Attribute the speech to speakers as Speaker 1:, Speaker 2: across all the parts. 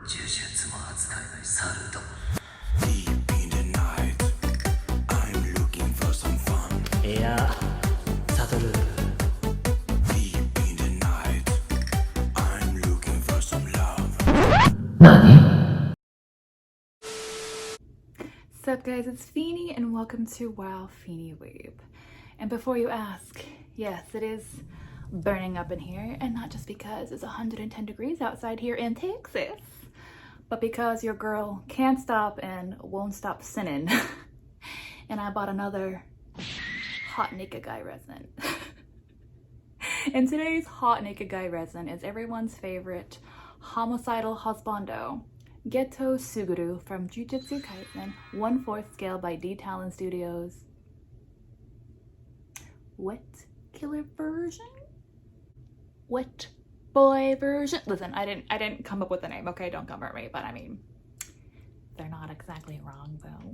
Speaker 1: JuJutsu も扱えない猿ども
Speaker 2: Deep in the night, I'm looking for some fun.
Speaker 1: いやサトル
Speaker 2: Deep in the night, I'm looking for some love.
Speaker 1: 何
Speaker 3: What's up guys, it's Feeny and welcome to Wow Feeny Weeb. And before you ask, yes, it is burning up in here, and not just because it's 110 degrees outside here in Texas, but because your girl can't stop and won't stop sinning. And I bought another hot naked guy resin. And today's hot naked guy resin is everyone's favorite homicidal husbando, Geto Suguru from JuJutsu Kaisen, 1/4 scale by DTALON Studios. Wet killer version? Wet boy version? Listen, I didn't come up with the name, okay? Don't come at me, but I mean, they're not exactly wrong though.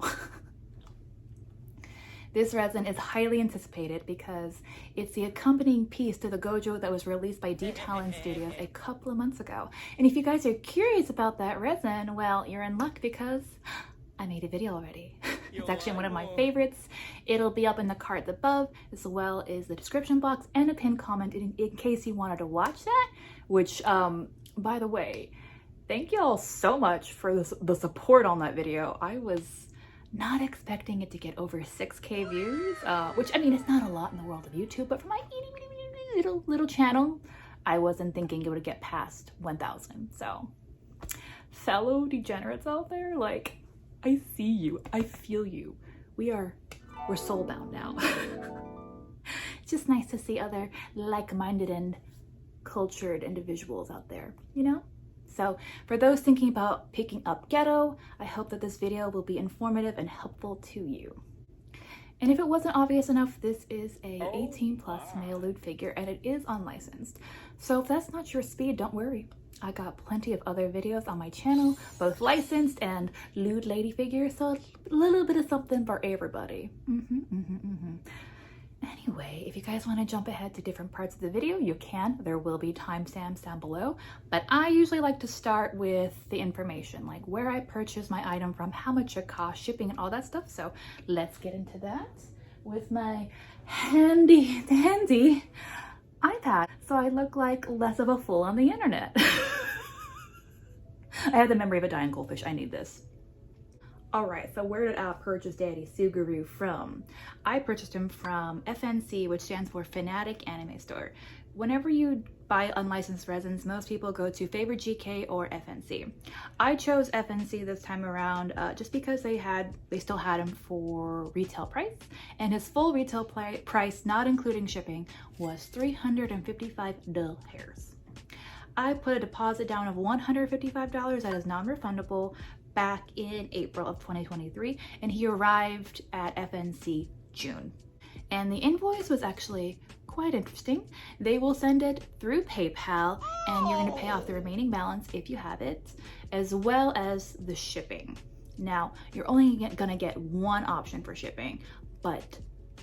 Speaker 3: This resin is highly anticipated because it's the accompanying piece to the Gojo that was released by DTALON Studios a couple of months ago. And if you guys are curious about that resin, well, you're in luck because I made a video already. It's actually one of my favorites. It'll be up in the cards above, as well as the description box and a pinned comment in case you wanted to watch that, which, by the way, thank y'all so much for the support on that video. I was not expecting it to get over 6K views, which, I mean, it's not a lot in the world of YouTube, but for my little channel, I wasn't thinking it would get past 1,000. So, fellow degenerates out there, like, I see you, I feel you. We're soulbound now. It's just nice to see other like-minded and cultured individuals out there, you know? So for those thinking about picking up Geto, I hope that this video will be informative and helpful to you. And if it wasn't obvious enough, this is a 18+ male lewd figure and it is unlicensed. So if that's not your speed, don't worry. I got plenty of other videos on my channel, both licensed and lewd lady figures, so a little bit of something for everybody. Anyway, if you guys want to jump ahead to different parts of the video, you can. There will be timestamps down below, but I usually like to start with the information, like where I purchased my item from, how much it cost, shipping, and all that stuff. So let's get into that with my handy iPad, so I look like less of a fool on the internet. I have the memory of a dying goldfish. I need this. All right, so where did I purchase Daddy Suguru from? I purchased him from FNC, which stands for Fanatic Anime Store. Whenever you buy unlicensed resins, most people go to Favorite GK or FNC. I chose FNC this time around just because they still had him for retail price, and his full retail price, not including shipping, was $355. I put a deposit down of $155 that is non-refundable back in April of 2023, and he arrived at FNC June. And the invoice was actually quite interesting. They will send it through PayPal, and you're going to pay off the remaining balance if you have it, as well as the shipping. Now, you're only going to get one option for shipping, but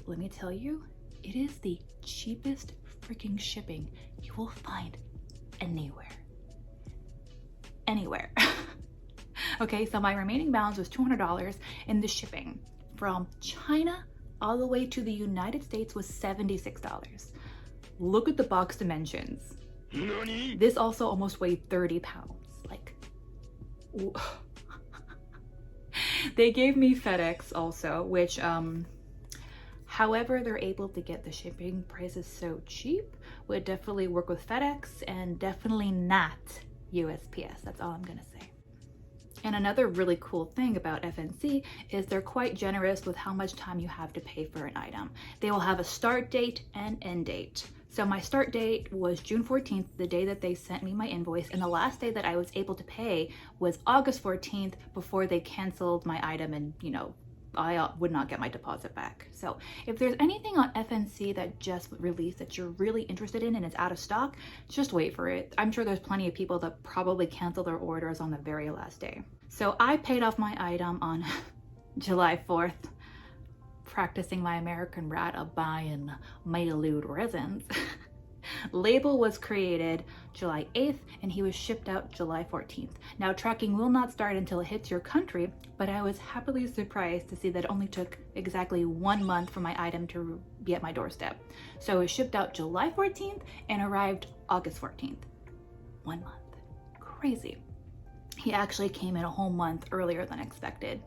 Speaker 3: let me tell you, it is the cheapest freaking shipping you will find anywhere. Okay, so my remaining balance was $200, and the shipping from China all the way to the United States was $76. Look at the box dimensions.
Speaker 2: Nani?
Speaker 3: This also almost weighed 30 pounds. Like, they gave me FedEx also, which, however they're able to get the shipping prices so cheap, would definitely work with FedEx and definitely not USPS. That's all I'm gonna say. And another really cool thing about FNC is they're quite generous with how much time you have to pay for an item. They will have a start date and end date. So my start date was June 14th, the day that they sent me my invoice, and the last day that I was able to pay was August 14th before they canceled my item, and you know, I would not get my deposit back. So if there's anything on FNC that just released that you're really interested in and it's out of stock, just wait for it. I'm sure there's plenty of people that probably cancel their orders on the very last day. So I paid off my item on July 4th, practicing my American rat of buying male lewd resins. Label was created July 8th and he was shipped out July 14th. Now tracking will not start until it hits your country, but I was happily surprised to see that it only took exactly 1 month for my item to be at my doorstep. So it was shipped out July 14th and arrived August 14th. 1 month. Crazy. He actually came in a whole month earlier than expected.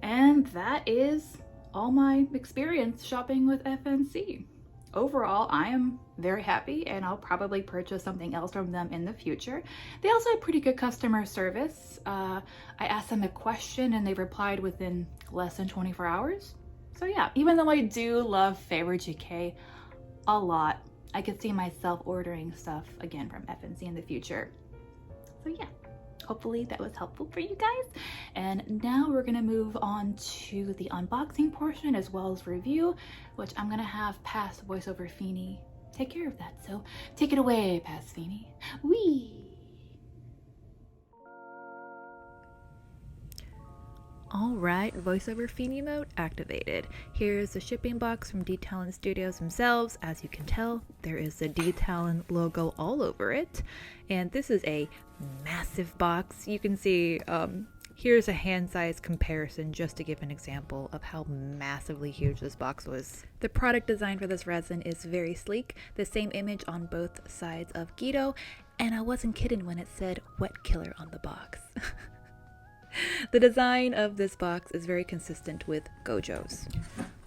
Speaker 3: And that is all my experience shopping with FNC. Overall, I am very happy and I'll probably purchase something else from them in the future. They also have pretty good customer service. I asked them a question and they replied within less than 24 hours. So yeah, even though I do love Favorite GK a lot, I could see myself ordering stuff again from FNC in the future. So yeah, hopefully that was helpful for you guys. And now we're gonna move on to the unboxing portion as well as review, which I'm gonna have past voiceover Feeny take care of that. So take it away, past Feeny. Wee! Alright, voiceover Feeny mode activated. Here's the shipping box from DTALON Studios themselves. As you can tell, there is the DTALON logo all over it. And this is a massive box. You can see, here's a hand-sized comparison just to give an example of how massively huge this box was. The product design for this resin is very sleek, the same image on both sides of Geto, and I wasn't kidding when it said Wet Killer on the box. The design of this box is very consistent with Gojo's.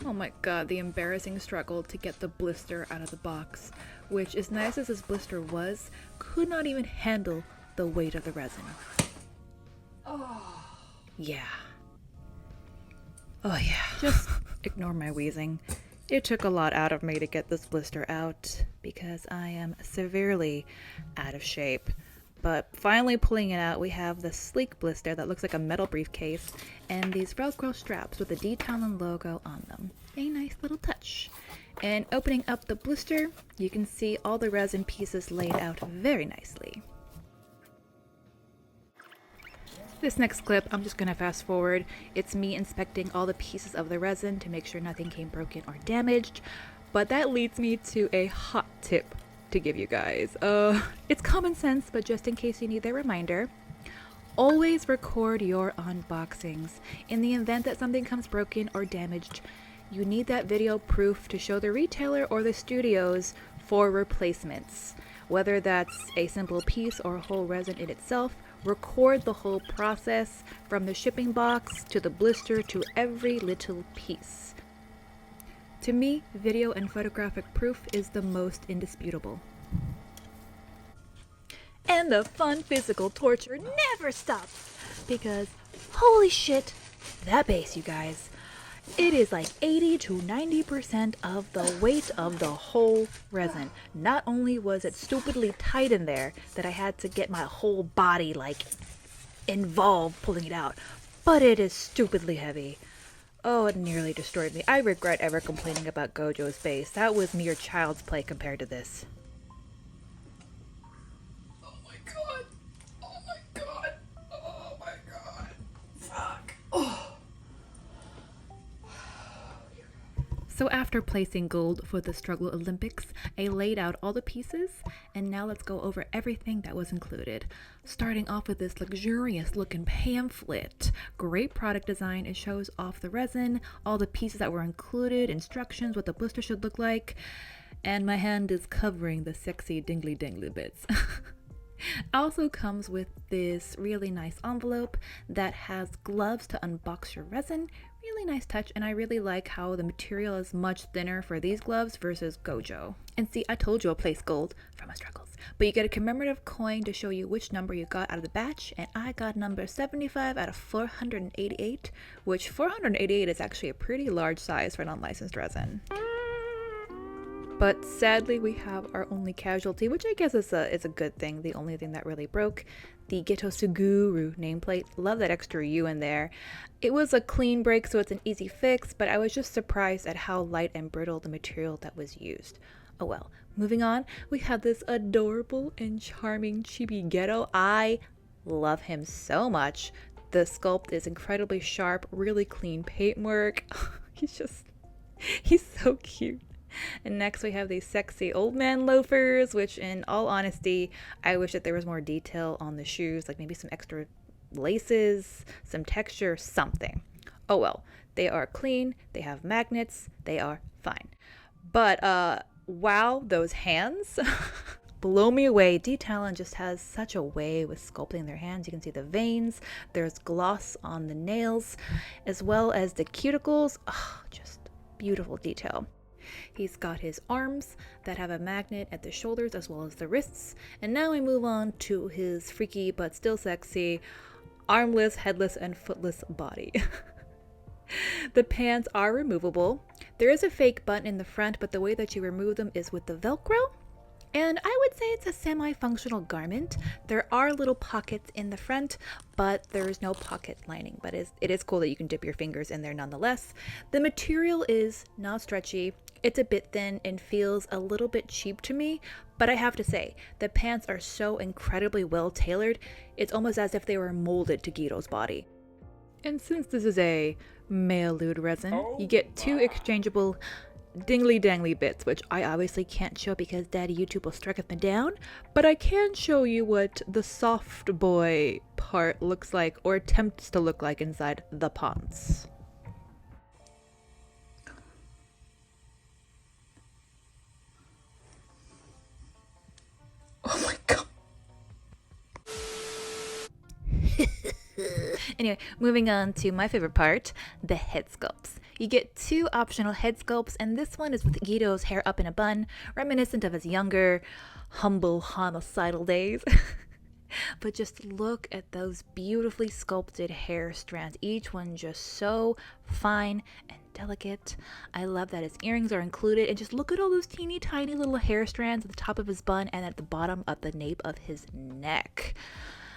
Speaker 3: Oh my god, the embarrassing struggle to get the blister out of the box, which as nice as this blister was, could not even handle the weight of the resin. Oh. Yeah. Oh yeah. Just ignore my wheezing. It took a lot out of me to get this blister out because I am severely out of shape. But finally pulling it out, we have the sleek blister that looks like a metal briefcase and these Velcro straps with the DTALON logo on them. A nice little touch. And opening up the blister, you can see all the resin pieces laid out very nicely. This next clip, I'm just gonna fast forward. It's me inspecting all the pieces of the resin to make sure nothing came broken or damaged. But that leads me to a hot tip to give you guys. It's common sense, but just in case you need a reminder, always record your unboxings. In the event that something comes broken or damaged, you need that video proof to show the retailer or the studios for replacements. Whether that's a simple piece or a whole resin in itself, record the whole process from the shipping box to the blister to every little piece. To me, video and photographic proof is the most indisputable. And the fun physical torture never stops because holy shit, that base, you guys. It is like 80 to 90% of the weight of the whole resin. Not only was it stupidly tight in there that I had to get my whole body like involved pulling it out, but it is stupidly heavy. Oh, it nearly destroyed me. I regret ever complaining about Gojo's base. That was mere child's play compared to this.
Speaker 2: Oh my god. Oh my god. Oh my god. Fuck. Oh.
Speaker 3: So after placing gold for the Struggle Olympics, I laid out all the pieces, and now let's go over everything that was included. Starting off with this luxurious looking pamphlet. Great product design, it shows off the resin, all the pieces that were included, instructions, what the blister should look like, and my hand is covering the sexy dingly dangly bits. Also comes with this really nice envelope that has gloves to unbox your resin. Really nice touch, and I really like how the material is much thinner for these gloves versus Gojo. And see, I told you I'll place gold for my struggles. But you get a commemorative coin to show you which number you got out of the batch, and I got number 75 out of 488, which 488 is actually a pretty large size for an unlicensed resin. But sadly, we have our only casualty, which I guess is a good thing. The only thing that really broke, the Geto Suguru nameplate. Love that extra U in there. It was a clean break, so it's an easy fix, but I was just surprised at how light and brittle the material that was used. Oh well. Moving on, we have this adorable and charming chibi Geto. I love him so much. The sculpt is incredibly sharp, really clean paintwork. He's so cute. And next we have these sexy old man loafers, which in all honesty, I wish that there was more detail on the shoes, like maybe some extra laces, some texture, something. Oh well, they are clean, they have magnets, they are fine. But wow, those hands blow me away. DTALON just has such a way with sculpting their hands. You can see the veins, there's gloss on the nails, as well as the cuticles. Oh, just beautiful detail. He's got his arms that have a magnet at the shoulders as well as the wrists. And now we move on to his freaky but still sexy armless, headless, and footless body. The pants are removable. There is a fake button in the front, but the way that you remove them is with the Velcro. And I would say it's a semi-functional garment. There are little pockets in the front, but there is no pocket lining. But it is cool that you can dip your fingers in there nonetheless. The material is not stretchy. It's a bit thin and feels a little bit cheap to me, but I have to say, the pants are so incredibly well tailored, it's almost as if they were molded to Geto's body. And since this is a male lewd resin, you get 2 exchangeable dingly dangly bits, which I obviously can't show because Daddy YouTube will strike me down, but I can show you what the soft boy part looks like, or attempts to look like, inside the pants.
Speaker 2: Oh my god.
Speaker 3: Anyway, moving on to my favorite part, the head sculpts. You get 2 optional head sculpts, and this one is with Geto's hair up in a bun, reminiscent of his younger, humble, homicidal days. But just look at those beautifully sculpted hair strands, each one just so fine and delicate. I love that his earrings are included, and just look at all those teeny tiny little hair strands at the top of his bun and at the bottom of the nape of his neck.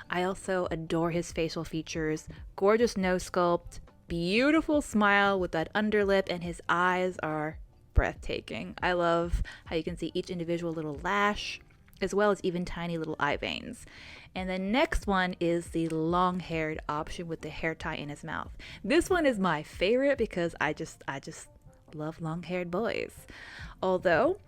Speaker 3: I also adore his facial features. Gorgeous nose sculpt, beautiful smile with that underlip, and his eyes are breathtaking. I love how you can see each individual little lash, as well as even tiny little eye veins. And the next one is the long-haired option with the hair tie in his mouth. This one is my favorite because I just love long-haired boys. Although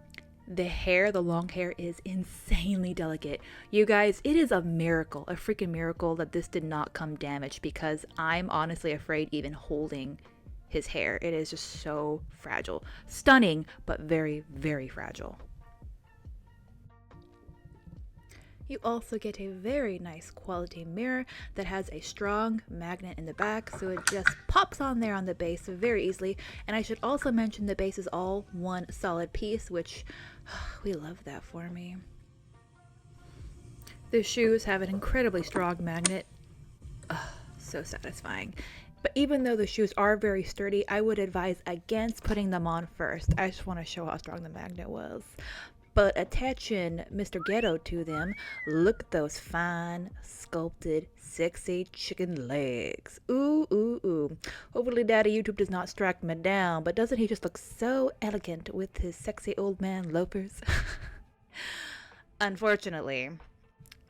Speaker 3: the long hair is insanely delicate. You guys, it is a miracle, a freaking miracle that this did not come damaged, because I'm honestly afraid even holding his hair. It is just so fragile. Stunning, but very, very fragile. You also get a very nice quality mirror that has a strong magnet in the back, so it just pops on there on the base very easily. And I should also mention the base is all one solid piece, which we love that for me. The shoes have an incredibly strong magnet. So satisfying. But even though the shoes are very sturdy, I would advise against putting them on first. I just want to show how strong the magnet was. But attaching Mr. Geto to them, look at those fine, sculpted, sexy chicken legs. Ooh, ooh, ooh. Hopefully Daddy YouTube does not strike me down, but doesn't he just look so elegant with his sexy old man loafers? Unfortunately,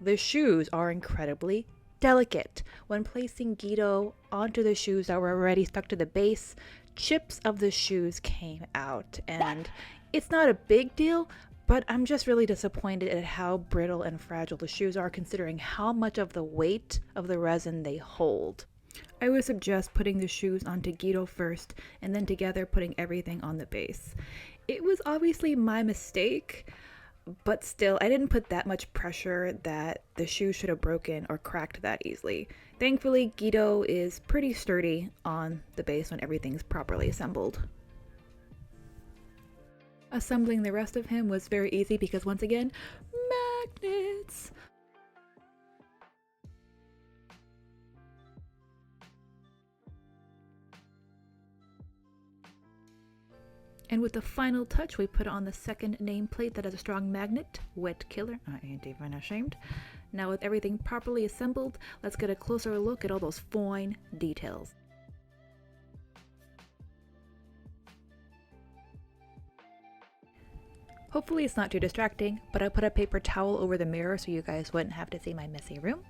Speaker 3: the shoes are incredibly delicate. When placing Geto onto the shoes that were already stuck to the base, chips of the shoes came out, and it's not a big deal, but I'm just really disappointed at how brittle and fragile the shoes are, considering how much of the weight of the resin they hold. I would suggest putting the shoes onto Geto first, and then together putting everything on the base. It was obviously my mistake, but still, I didn't put that much pressure that the shoes should have broken or cracked that easily. Thankfully, Geto is pretty sturdy on the base when everything's properly assembled. Assembling the rest of him was very easy because, once again, magnets! And with the final touch, we put on the second nameplate that has a strong magnet. Wet killer. I ain't even ashamed. Now with everything properly assembled, let's get a closer look at all those fine details. Hopefully it's not too distracting, but I put a paper towel over the mirror so you guys wouldn't have to see my messy room.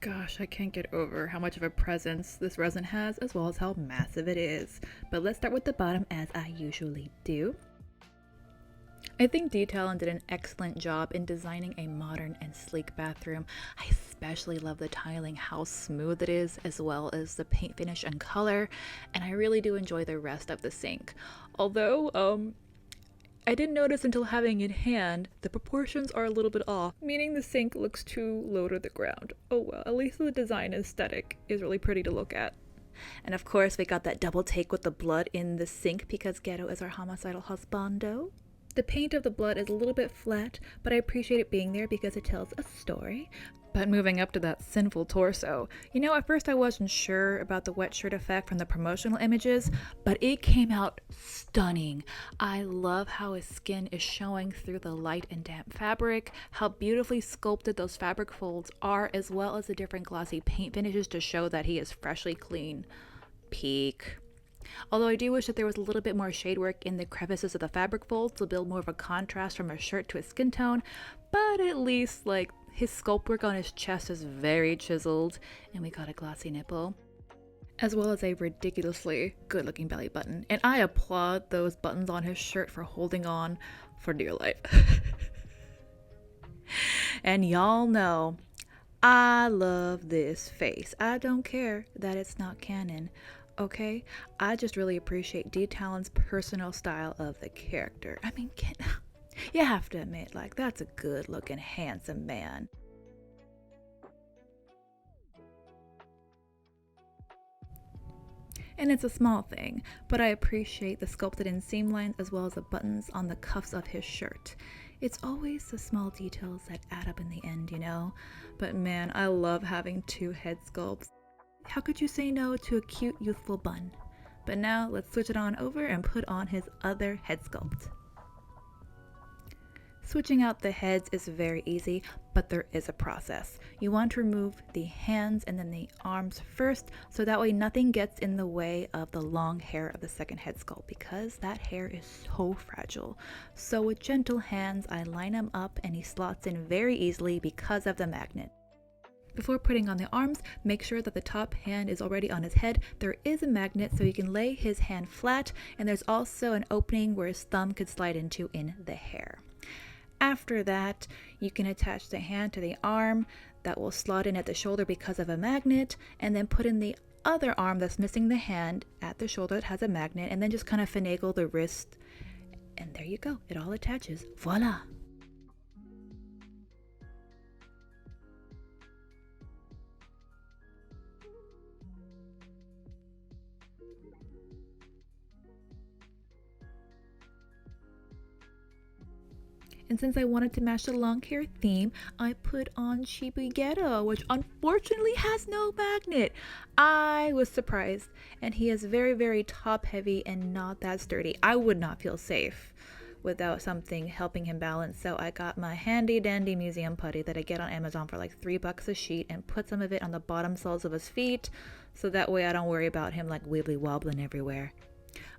Speaker 3: Gosh, I can't get over how much of a presence this resin has, as well as how massive it is. But let's start with the bottom, as I usually do. I think DTALON did an excellent job in designing a modern and sleek bathroom. I especially love the tiling, how smooth it is, as well as the paint finish and color, and I really do enjoy the rest of the sink. Although, I didn't notice until having it in hand, the proportions are a little bit off, meaning the sink looks too low to the ground. Oh well, at least the design aesthetic is really pretty to look at. And of course, we got that double take with the blood in the sink because Geto is our homicidal husbando. The paint of the blood is a little bit flat, but I appreciate it being there because it tells a story. But moving up to that sinful torso, you know, at first I wasn't sure about the wet shirt effect from the promotional images, but it came out stunning. I love how his skin is showing through the light and damp fabric, how beautifully sculpted those fabric folds are, as well as the different glossy paint finishes to show that he is freshly clean. Peak. Although I do wish that there was a little bit more shade work in the crevices of the fabric folds to build more of a contrast from a shirt to a skin tone, but at least like his sculpt work on his chest is very chiseled and we got a glossy nipple, as well as a ridiculously good looking belly button, and I applaud those buttons on his shirt for holding on for dear life. And y'all know I love this face. I don't care that it's not canon. Okay, I just really appreciate DTALON's personal style of the character. I mean, you have to admit, like, that's a good looking, handsome man. And it's a small thing, but I appreciate the sculpted in seam lines as well as the buttons on the cuffs of his shirt. It's always the small details that add up in the end, you know? But man, I love having two head sculpts. How could you say no to a cute, youthful bun? But now let's switch it on over and put on his other head sculpt. Switching out the heads is very easy, but there is a process. You want to remove the hands and then the arms first, so that way nothing gets in the way of the long hair of the second head sculpt, because that hair is so fragile. So with gentle hands, I line him up and he slots in very easily because of the magnet. Before putting on the arms, make sure that the top hand is already on his head. There is a magnet so you can lay his hand flat, and there's also an opening where his thumb could slide into in the hair. After that, you can attach the hand to the arm that will slot in at the shoulder because of a magnet, and then put in the other arm that's missing the hand at the shoulder that has a magnet, and then just kind of finagle the wrist, and there you go, it all attaches. Voila! And since I wanted to match the long hair theme, I put on Shibu Geto, which unfortunately has no magnet. I was surprised, and he is very, very top heavy and not that sturdy. I would not feel safe without something helping him balance, so I got my handy dandy museum putty that I get on Amazon for like $3 a sheet and put some of it on the bottom soles of his feet, so that way I don't worry about him like wibbly wobbling everywhere.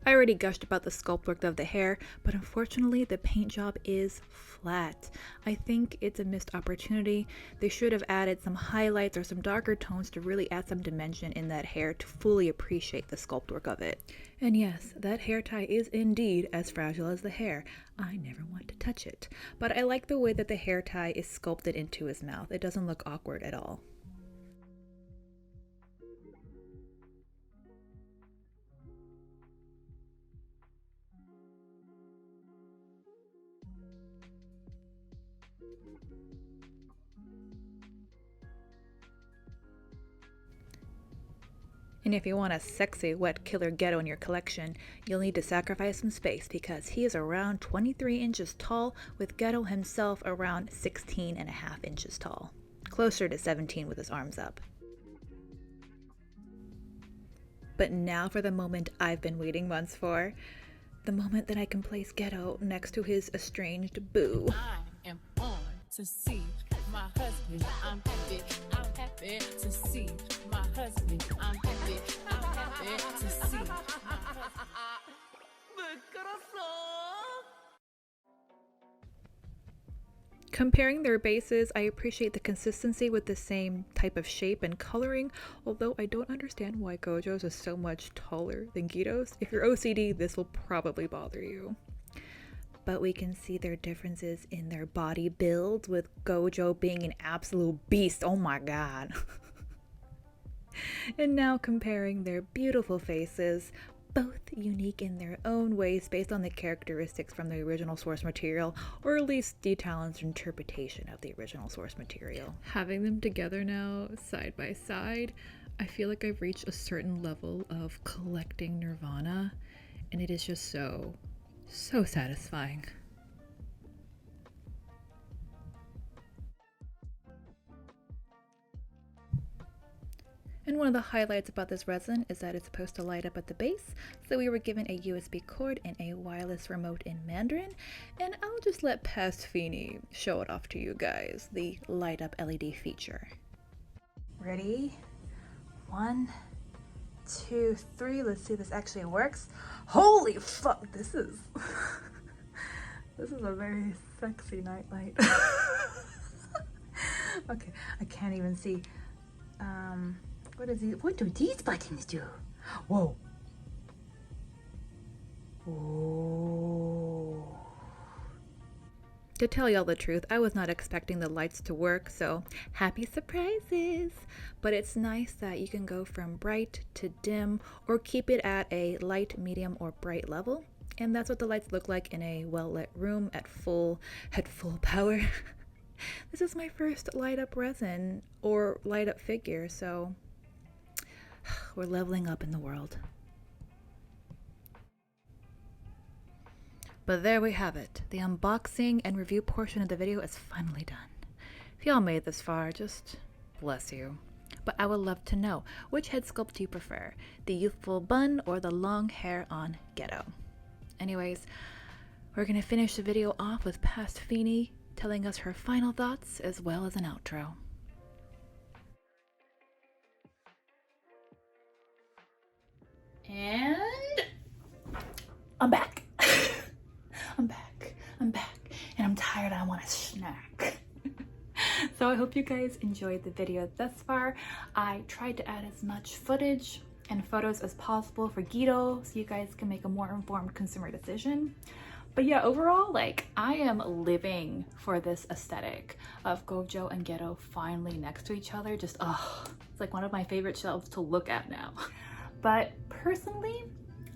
Speaker 3: I already gushed about the sculpt work of the hair, but unfortunately the paint job is flat. I think it's a missed opportunity. They should have added some highlights or some darker tones to really add some dimension in that hair to fully appreciate the sculpt work of it. And yes, that hair tie is indeed as fragile as the hair. I never want to touch it. But I like the way that the hair tie is sculpted into his mouth. It doesn't look awkward at all. And if you want a sexy wet killer Geto in your collection, you'll need to sacrifice some space because he is around 23 inches tall, with Geto himself around 16.5 inches tall. Closer to 17 with his arms up. But now for the moment I've been waiting months for. The moment that I can place Geto next to his estranged boo.
Speaker 4: I am on to see my husband. I'm happy to see my husband. I'm happy to see my husband.
Speaker 3: Comparing their bases, I appreciate the consistency with the same type of shape and coloring, although I don't understand why Gojo's is so much taller than Geto's. If you're OCD, this will probably bother you. but we can see their differences in their body builds, with Gojo being an absolute beast. Oh my god. And now comparing their beautiful faces, both unique in their own ways based on the characteristics from the original source material, or at least DTALON's interpretation of the original source material. Having them together now, side by side, I feel like I've reached a certain level of collecting nirvana, and it is just so satisfying. And one of the highlights about this resin is that it's supposed to light up at the base, so we were given a USB cord and a wireless remote in Mandarin, and I'll just let Past Feeny show it off to you guys, the light up LED feature. Ready? 1, 2, 3, let's see if this actually works. Holy fuck, this is this is a very sexy nightlight. Okay, I can't even see. What do these buttons do? Whoa. Whoa. To tell y'all the truth, I was not expecting the lights to work, so happy surprises. But it's nice that you can go from bright to dim, or keep it at a light, medium, or bright level. And that's what the lights look like in a well-lit room at full power. This is my first light up resin or light up figure, so we're leveling up in the world. But there we have it. The unboxing and review portion of the video is finally done. If y'all made this far, just bless you. But I would love to know, which head sculpt do you prefer? The youthful bun or the long hair on Geto? Anyways, we're gonna finish the video off with Past Feeny telling us her final thoughts as well as an outro.
Speaker 2: And I'm back. I'm back, and I'm tired. I want a snack.
Speaker 3: So I hope you guys enjoyed the video thus far. I tried to add as much footage and photos as possible for Geto so you guys can make a more informed consumer decision. But yeah, overall, like, I am living for this aesthetic of Gojo and Geto finally next to each other. Just, it's like one of my favorite shelves to look at now. But personally,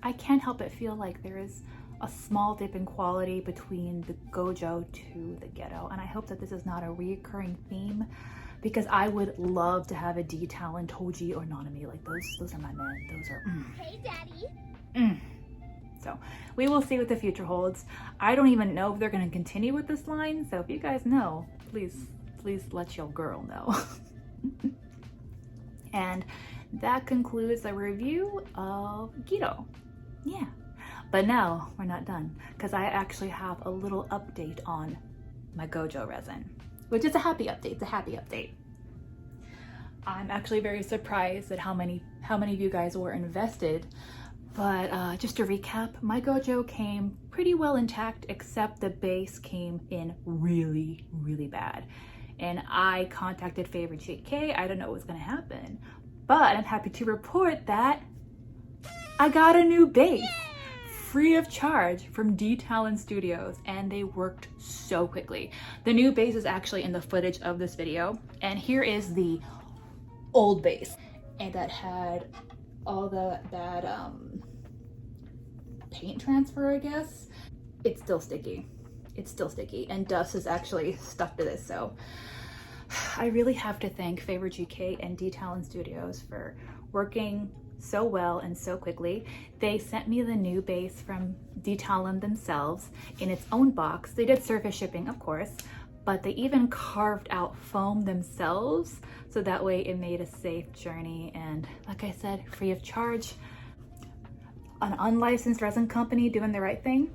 Speaker 3: I can't help but feel like there is a small dip in quality between the Gojo to the Geto. And I hope that this is not a recurring theme, because I would love to have a DTALON, Toji, or Nanami. Like, those are my men. Those are,
Speaker 5: Hey, Daddy.
Speaker 3: So we will see what the future holds. I don't even know if they're going to continue with this line. So if you guys know, please let your girl know. And that concludes the review of Geto. Yeah. But now we're not done, because I actually have a little update on my Gojo resin, which is a happy update. It's a happy update. I'm actually very surprised at how many of you guys were invested. But just to recap, my Gojo came pretty well intact, except the base came in really, really bad. And I contacted Favorite JK. I don't know what was gonna happen, but I'm happy to report that I got a new base free of charge from DTALON Studios, and they worked so quickly. The new base is actually in the footage of this video, and here is the old base, and that had all the bad paint transfer, I guess. It's still sticky. It's still sticky, and dust is actually stuck to this, so I really have to thank Favorite GK and DTALON Studios for working so well and so quickly. They sent me the new base from DTALON themselves in its own box. They did surface shipping, of course, but they even carved out foam themselves, so that way it made a safe journey, and like I said, free of charge. An unlicensed resin company doing the right thing.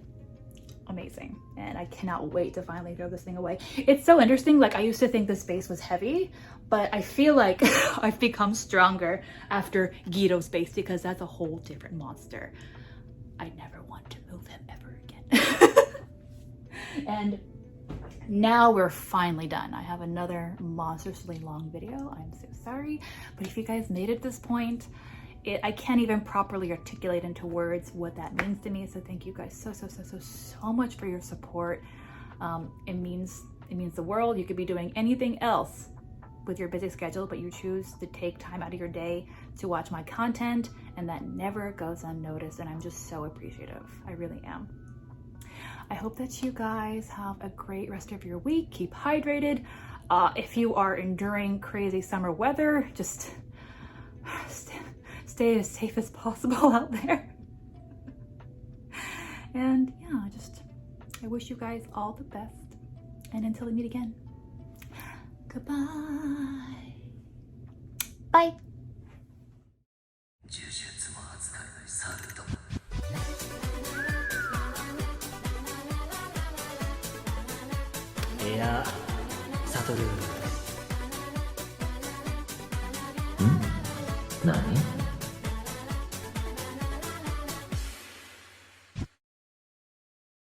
Speaker 3: Amazing. And I cannot wait to finally throw this thing away. It's so interesting. Like, I used to think this base was heavy, but I feel like I've become stronger after Geto's base, because that's a whole different monster. I never want to move him ever again. And now we're finally done. I have another monstrously long video. I'm so sorry. But if you guys made it this point, I can't even properly articulate into words what that means to me. So thank you guys so much for your support. It means the world. You could be doing anything else with your busy schedule, but you choose to take time out of your day to watch my content, and that never goes unnoticed, and I'm just so appreciative. I really am. I hope that you guys have a great rest of your week. Keep hydrated. If you are enduring crazy summer weather, just stay as safe as possible out there. And yeah, I wish you guys all the best. And until we meet again, goodbye. Bye.
Speaker 1: 呪術も扱えない猿どもいや悟ん何